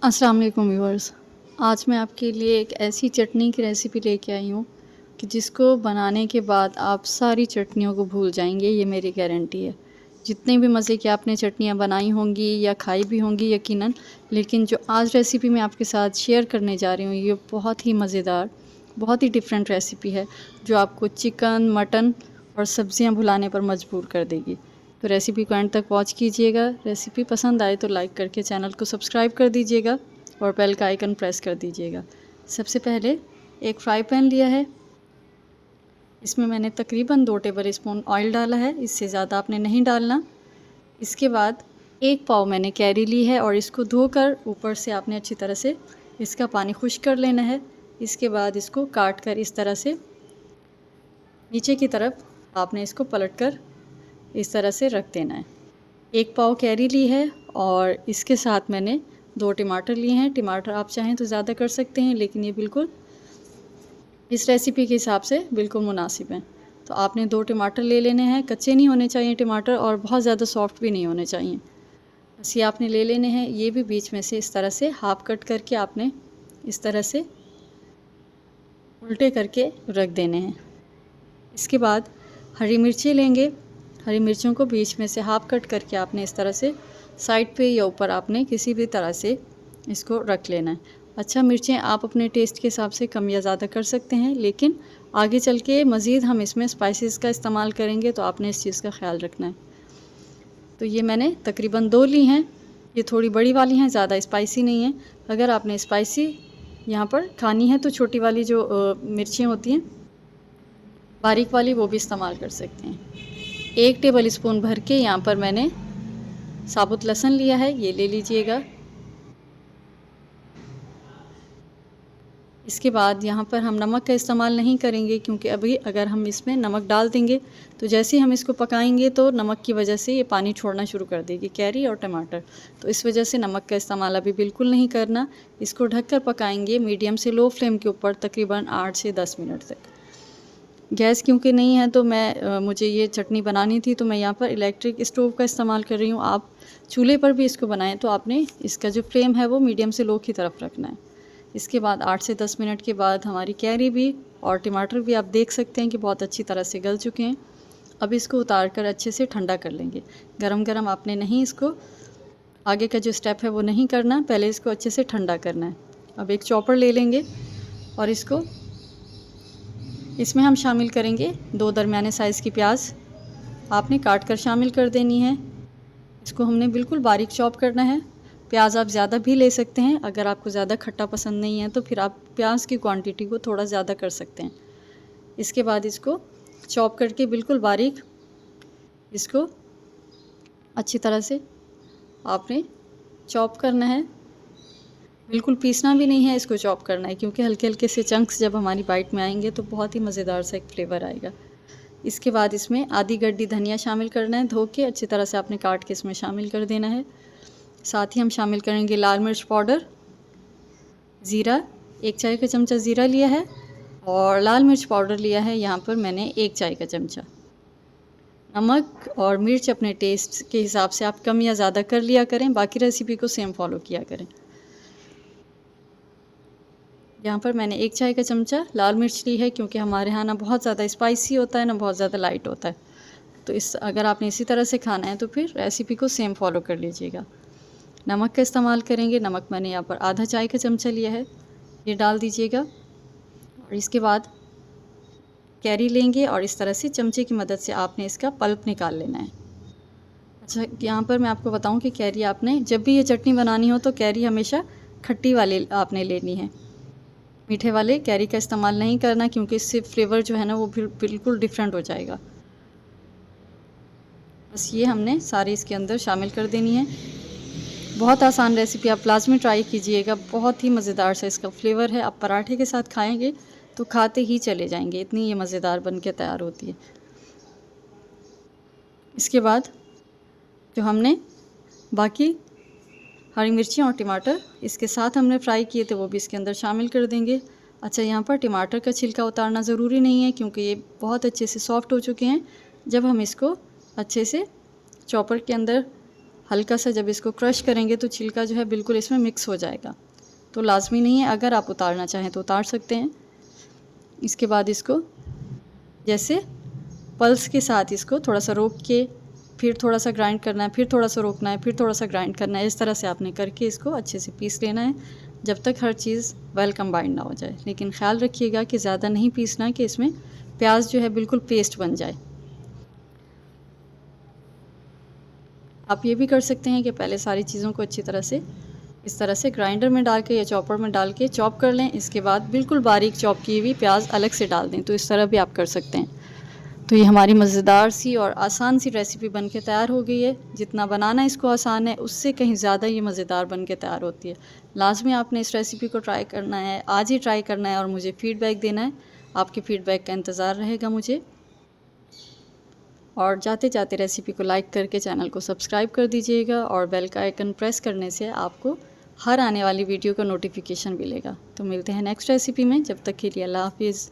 अस्सलाम वालेकुम व्यूअर्स। आज मैं आपके लिए एक ऐसी चटनी की रेसिपी लेके आई हूँ कि जिसको बनाने के बाद आप सारी चटनियों को भूल जाएंगे, ये मेरी गारंटी है। जितने भी मज़े की आपने चटनियाँ बनाई होंगी या खाई भी होंगी यकीनन, लेकिन जो आज रेसिपी मैं आपके साथ शेयर करने जा रही हूँ ये बहुत ही मज़ेदार, बहुत ही डिफरेंट रेसिपी है जो आपको चिकन, मटन और सब्ज़ियाँ भुलाने पर मजबूर कर देगी। तो रेसिपी को एंड तक वॉच कीजिएगा। रेसिपी पसंद आए तो लाइक करके चैनल को सब्सक्राइब कर दीजिएगा और बेल का आइकन प्रेस कर दीजिएगा। सबसे पहले एक फ्राई पैन लिया है, इसमें मैंने तकरीबन 2 टेबल स्पून ऑयल डाला है, इससे ज़्यादा आपने नहीं डालना। इसके बाद 1 पाव मैंने कैरी ली है और इसको धोकर ऊपर से आपने अच्छी तरह से इसका पानी खुश्क कर लेना है। इसके बाद इसको काट कर इस तरह से नीचे की तरफ आपने इसको पलट कर इस तरह से रख देना है। 1 पाव कैरी ली है और इसके साथ मैंने 2 टमाटर लिए हैं। टमाटर आप चाहें तो ज़्यादा कर सकते हैं, लेकिन ये बिल्कुल इस रेसिपी के हिसाब से बिल्कुल मुनासिब हैं। तो आपने 2 टमाटर ले लेने हैं। कच्चे नहीं होने चाहिए टमाटर और बहुत ज़्यादा सॉफ्ट भी नहीं होने चाहिए, बस ये आपने ले लेने हैं। ये भी बीच में से इस तरह से हाफ कट करके आपने इस तरह से उल्टे करके रख देने हैं। इसके बाद हरी मिर्ची लेंगे। हरी मिर्चों को बीच में से हाफ कट करके आपने इस तरह से साइड पे या ऊपर आपने किसी भी तरह से इसको रख लेना है। अच्छा, मिर्चें आप अपने टेस्ट के हिसाब से कम या ज़्यादा कर सकते हैं, लेकिन आगे चल के मज़ीद हम इसमें स्पाइसेस का इस्तेमाल करेंगे तो आपने इस चीज़ का ख्याल रखना है। तो ये मैंने तकरीबन 2 ली हैं। ये थोड़ी बड़ी वाली हैं, ज़्यादा स्पाइसी नहीं है। अगर आपने स्पाइसी यहाँ पर खानी है तो छोटी वाली जो मिर्चें होती हैं बारीक वाली, वो भी इस्तेमाल कर सकते हैं। 1 टेबल स्पून भर के यहाँ पर मैंने साबुत लहसुन लिया है, ये ले लीजिएगा। इसके बाद यहाँ पर हम नमक का इस्तेमाल नहीं करेंगे, क्योंकि अभी अगर हम इसमें नमक डाल देंगे तो जैसे ही हम इसको पकाएंगे तो नमक की वजह से ये पानी छोड़ना शुरू कर देगी, कैरी और टमाटर। तो इस वजह से नमक का इस्तेमाल अभी बिल्कुल नहीं करना। इसको ढककर पकाएंगे मीडियम से लो फ्लेम के ऊपर तकरीबन 8 से 10 मिनट तक। गैस क्योंकि नहीं है तो मुझे ये चटनी बनानी थी तो मैं यहाँ पर इलेक्ट्रिक स्टोव का इस्तेमाल कर रही हूँ। आप चूल्हे पर भी इसको बनाएं तो आपने इसका जो फ्लेम है वो मीडियम से लो की तरफ रखना है। इसके बाद 8 से 10 मिनट के बाद हमारी कैरी भी और टमाटर भी आप देख सकते हैं कि बहुत अच्छी तरह से गल चुके हैं। अब इसको उतार कर अच्छे से ठंडा कर लेंगे। गरम गरम आपने नहीं, इसको आगे का जो स्टेप है वो नहीं करना, पहले इसको अच्छे से ठंडा करना है। अब एक चॉपर ले लेंगे और इसमें हम शामिल करेंगे 2 दरमियाने साइज़ की प्याज, आपने काट कर शामिल कर देनी है। इसको हमने बिल्कुल बारीक चॉप करना है। प्याज आप ज़्यादा भी ले सकते हैं, अगर आपको ज़्यादा खट्टा पसंद नहीं है तो फिर आप प्याज की क्वांटिटी को थोड़ा ज़्यादा कर सकते हैं। इसके बाद इसको चॉप करके बिल्कुल बारीक इसको अच्छी तरह से आपने चॉप करना है। बिल्कुल पीसना भी नहीं है, इसको चॉप करना है, क्योंकि हल्के हल्के से चंक्स जब हमारी बाइट में आएंगे तो बहुत ही मज़ेदार सा एक फ्लेवर आएगा। इसके बाद इसमें आधी गड्डी धनिया शामिल करना है, धो के अच्छी तरह से आपने काट के इसमें शामिल कर देना है। साथ ही हम शामिल करेंगे लाल मिर्च पाउडर, ज़ीरा, 1 चाय का चमचा ज़ीरा लिया है और लाल मिर्च पाउडर लिया है यहाँ पर मैंने 1 चाय का चमचा। नमक और मिर्च अपने टेस्ट के हिसाब से आप कम या ज़्यादा कर लिया करें, बाकी रेसिपी को सेम फॉलो किया करें। यहाँ पर मैंने 1 चाय का चमचा लाल मिर्च ली है, क्योंकि हमारे यहाँ ना बहुत ज़्यादा स्पाइसी होता है ना बहुत ज़्यादा लाइट होता है। तो अगर आपने इसी तरह से खाना है तो फिर रेसिपी को सेम फॉलो कर लीजिएगा। नमक का इस्तेमाल करेंगे। नमक मैंने यहाँ पर आधा चाय का चमचा लिया है, ये डाल दीजिएगा। और इसके बाद कैरी लेंगे और इस तरह से चमचे की मदद से आपने इसका पल्प निकाल लेना है। अच्छा, यहाँ पर मैं आपको बताऊँ कि कैरी आपने जब भी ये चटनी बनानी हो तो कैरी हमेशा खट्टी वाली आपने लेनी है, मीठे वाले कैरी का इस्तेमाल नहीं करना, क्योंकि इससे फ्लेवर जो है ना वो बिल्कुल डिफरेंट हो जाएगा। बस ये हमने सारी इसके अंदर शामिल कर देनी है। बहुत आसान रेसिपी, आप लाजमी ट्राई कीजिएगा। बहुत ही मज़ेदार सा इसका फ्लेवर है। आप पराठे के साथ खाएंगे तो खाते ही चले जाएंगे, इतनी ये मज़ेदार बन के तैयार होती है। इसके बाद जो हमने बाकी हरी मिर्चियाँ और टमाटर इसके साथ हमने फ्राई किए थे वो भी इसके अंदर शामिल कर देंगे। अच्छा, यहाँ पर टमाटर का छिलका उतारना ज़रूरी नहीं है, क्योंकि ये बहुत अच्छे से सॉफ्ट हो चुके हैं। जब हम इसको अच्छे से चॉपर के अंदर हल्का सा जब इसको क्रश करेंगे तो छिलका जो है बिल्कुल इसमें मिक्स हो जाएगा। तो लाज़मी नहीं है, अगर आप उतारना चाहें तो उतार सकते हैं। इसके बाद इसको जैसे पल्स के साथ इसको थोड़ा सा रोक के फिर थोड़ा सा ग्राइंड करना है, फिर थोड़ा सा रोकना है, फिर थोड़ा सा ग्राइंड करना है। इस तरह से आपने करके इसको अच्छे से पीस लेना है जब तक हर चीज़ वेल कंबाइंड ना हो जाए। लेकिन ख्याल रखिएगा कि ज़्यादा नहीं पीसना कि इसमें प्याज जो है बिल्कुल पेस्ट बन जाए। आप ये भी कर सकते हैं कि पहले सारी चीज़ों को अच्छी तरह से इस तरह से ग्राइंडर में डाल के या चॉपर में डाल के चॉप कर लें। इसके बाद बिल्कुल बारीक चॉप की हुई प्याज अलग से डाल दें। तो इस तरह भी आप कर सकते हैं। तो ये हमारी मज़ेदार सी और आसान सी रेसिपी बन के तैयार हो गई है। जितना बनाना इसको आसान है उससे कहीं ज़्यादा ये मज़ेदार बन के तैयार होती है। लाज़मी आपने इस रेसिपी को ट्राई करना है, आज ही ट्राई करना है और मुझे फ़ीडबैक देना है। आपके फ़ीडबैक का इंतज़ार रहेगा मुझे। और जाते जाते रेसिपी को लाइक करके चैनल को सब्सक्राइब कर दीजिएगा और बेल का आइकन प्रेस करने से आपको हर आने वाली वीडियो का नोटिफिकेशन मिलेगा। तो मिलते हैं नेक्स्ट रेसिपी में, जब तक के लिए अल्लाह हाफिज़।